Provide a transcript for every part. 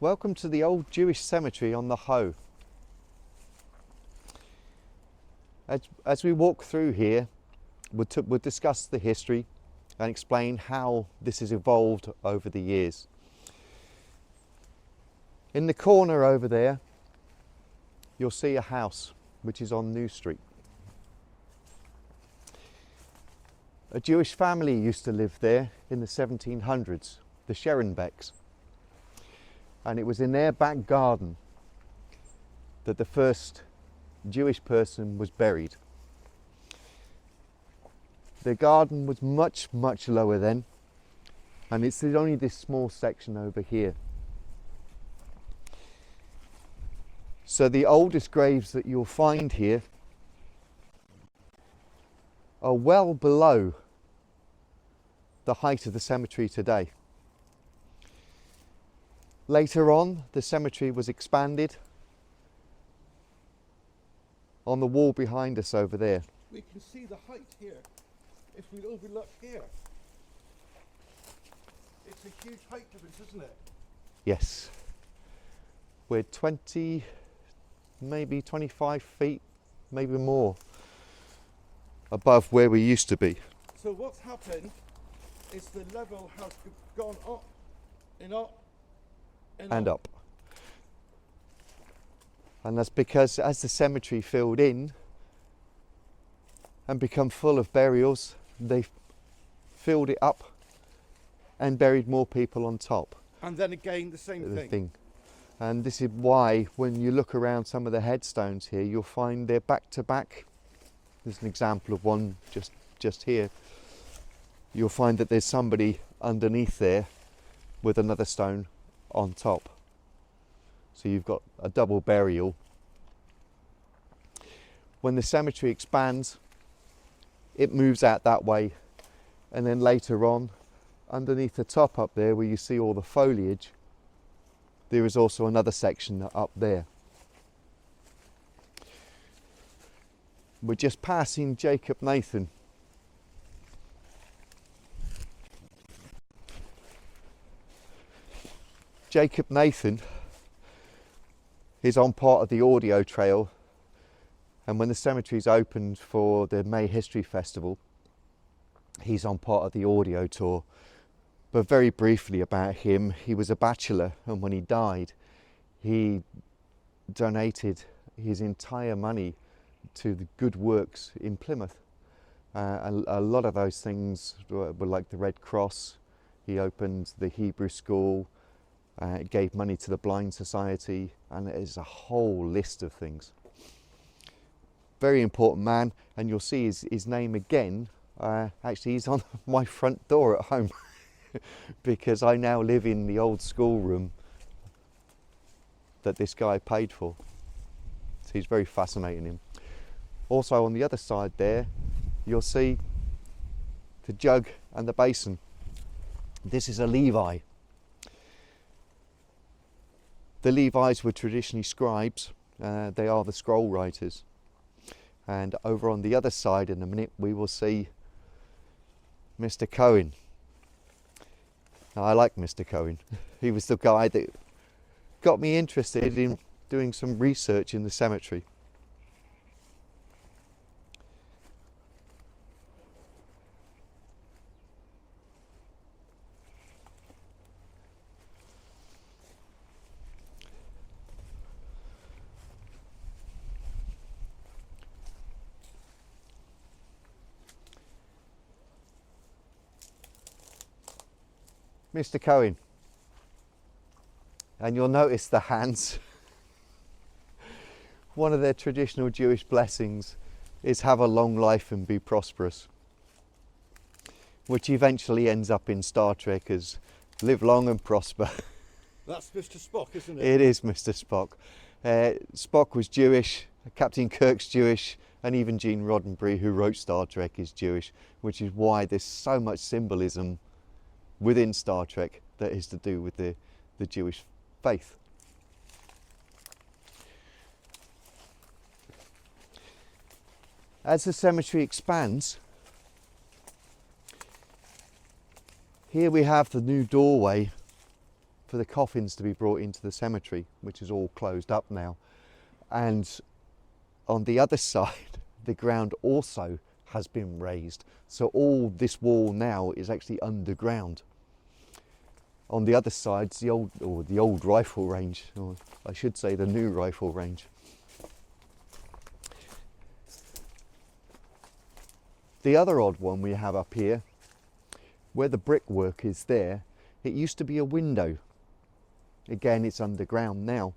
Welcome to the old Jewish cemetery on the Hoe. As we walk through here, we'll discuss the history and explain how this has evolved over the years. In the corner over there, you'll see a house which is on New Street. A Jewish family used to live there in the 1700s, the Scherenbecks. And it was in their back garden that the first Jewish person was buried. The garden was much, much lower then, and it's only this small section over here. So the oldest graves that you'll find here are well below the height of the cemetery today. Later on, the cemetery was expanded on the wall behind us over there. We can see the height here if we overlook here. It's a huge height difference, isn't it? Yes. We're 20, maybe 25 feet, maybe more above where we used to be. So what's happened is the level has gone up and up and up. And that's because as the cemetery filled in and become full of burials, they filled it up and buried more people on top. And then again the same thing. And this is why when you look around some of the headstones here, you'll find they're back to back. There's an example of one just here. You'll find that there's somebody underneath there with another stone on top. So you've got a double burial. When the cemetery expands, it moves out that way, and then later on, underneath the top up there where you see all the foliage, there is also another section up there. We're just passing Jacob Nathan. Jacob Nathan is on part of the audio trail, and when the cemetery's opened for the May History Festival, he's on part of the audio tour. But very briefly about him, he was a bachelor, and when he died, he donated his entire money to the good works in Plymouth. A lot of those things were like the Red Cross. He opened the Hebrew school, gave money to the Blind Society, and there's a whole list of things. Very important man, and you'll see his name again. Actually, he's on my front door at home because I now live in the old schoolroom that this guy paid for. So he's very fascinating him. Also on the other side there, you'll see the jug and the basin. This is a Levi. The Levites were traditionally scribes. They are the scroll writers. And over on the other side in a minute we will see Mr. Cohen. Now, I like Mr. Cohen. He was the guy that got me interested in doing some research in the cemetery. Mr. Cohen, and you'll notice the hands. One of their traditional Jewish blessings is have a long life and be prosperous, which eventually ends up in Star Trek as live long and prosper. That's Mr. Spock, isn't it? It is Mr. Spock. Spock was Jewish, Captain Kirk's Jewish, and even Gene Roddenberry, who wrote Star Trek, is Jewish, which is why there's so much symbolism within Star Trek that is to do with the Jewish faith. As the cemetery expands, here we have the new doorway for the coffins to be brought into the cemetery, which is all closed up now. And on the other side, the ground also has been raised. So all this wall now is actually underground. On the other side's the old rifle range, or I should say the new rifle range. The other odd one we have up here, where the brickwork is there, it used to be a window. Again, it's underground now,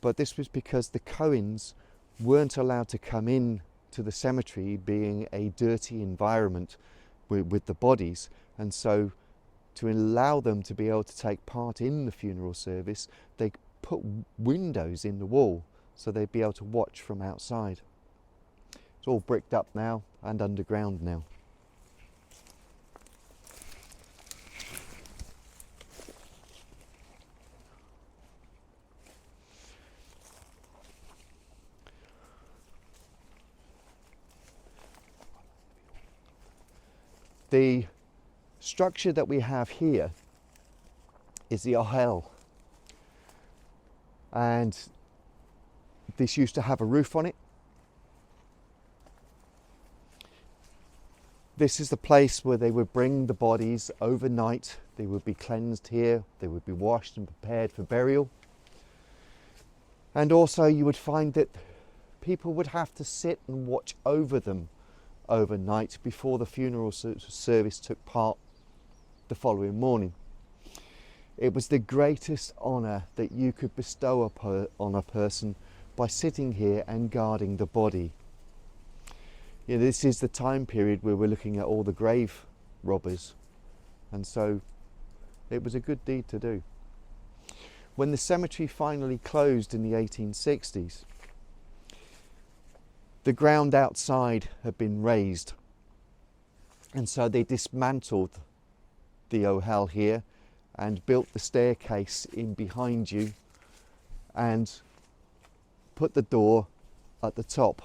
but this was because the Cohens weren't allowed to come in to the cemetery, being a dirty environment with the bodies, and so to allow them to be able to take part in the funeral service, they put windows in the wall so they'd be able to watch from outside. It's all bricked up now and underground now. The structure that we have here is the ohel, and this used to have a roof on it. This is the place where they would bring the bodies overnight. They would be cleansed here, they would be washed and prepared for burial. And also you would find that people would have to sit and watch over them overnight before the funeral service took part the following morning. It was the greatest honour that you could bestow on a person by sitting here and guarding the body. You know, this is the time period where we're looking at all the grave robbers, and so it was a good deed to do. When the cemetery finally closed in the 1860s, the ground outside had been raised, and so they dismantled the ohel here and built the staircase in behind you and put the door at the top,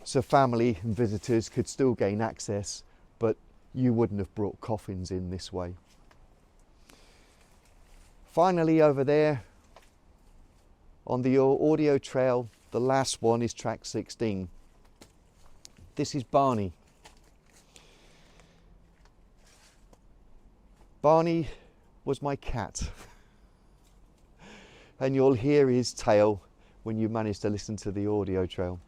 so family and visitors could still gain access, but you wouldn't have brought coffins in this way. Finally, over there on the audio trail, the last one is track 16. This is Barney. Barney was my cat. And you'll hear his tale when you manage to listen to the audio trail.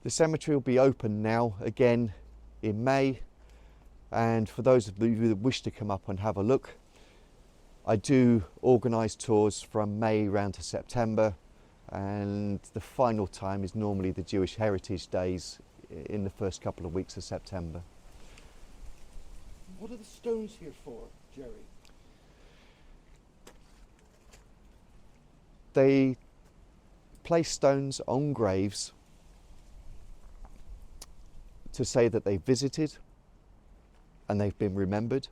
The cemetery will be open now again in May, and for those of you that wish to come up and have a look, I do organise tours from May round to September, and the final time is normally the Jewish Heritage Days in the first couple of weeks of September. What are the stones here for, Jerry? They place stones on graves to say that they visited and they've been remembered.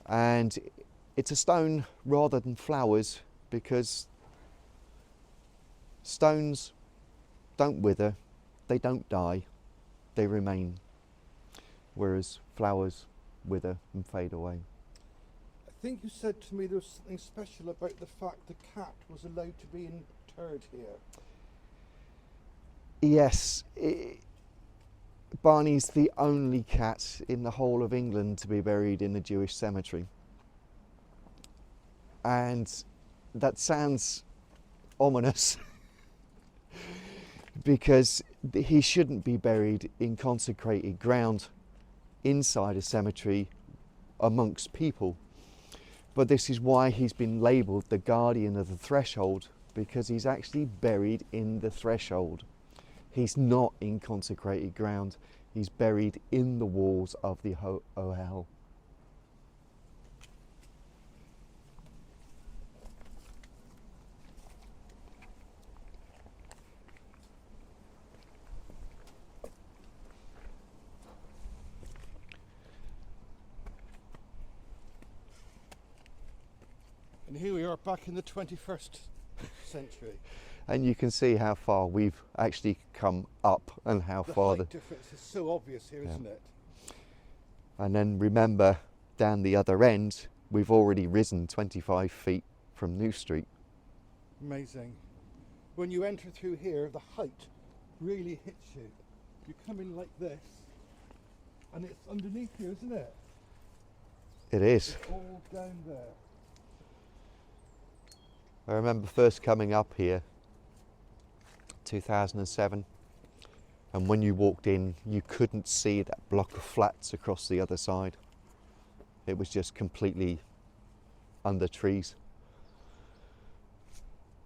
And it's a stone rather than flowers, because stones don't wither, they don't die, they remain, whereas flowers wither and fade away. I think you said to me there was something special about the fact the cat was allowed to be interred here. Yes, Barney's the only cat in the whole of England to be buried in a Jewish cemetery. And that sounds ominous because he shouldn't be buried in consecrated ground inside a cemetery amongst people. But this is why he's been labelled the guardian of the threshold, because he's actually buried in the threshold. He's not in consecrated ground, he's buried in the walls of the ohel. And here we are back in the 21st century. And you can see how far we've actually come up and how The far height difference is so obvious here, Yeah. isn't it? And then remember, down the other end, we've already risen 25 feet from New Street. Amazing. When you enter through here, the height really hits you. You come in like this, and it's underneath you, isn't it? It is. It's all down there. I remember first coming up here, 2007, and when you walked in, you couldn't see that block of flats across the other side. It was just completely under trees.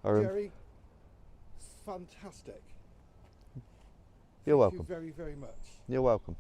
Jerry, fantastic. You're Thank welcome. you very, very much. You're welcome.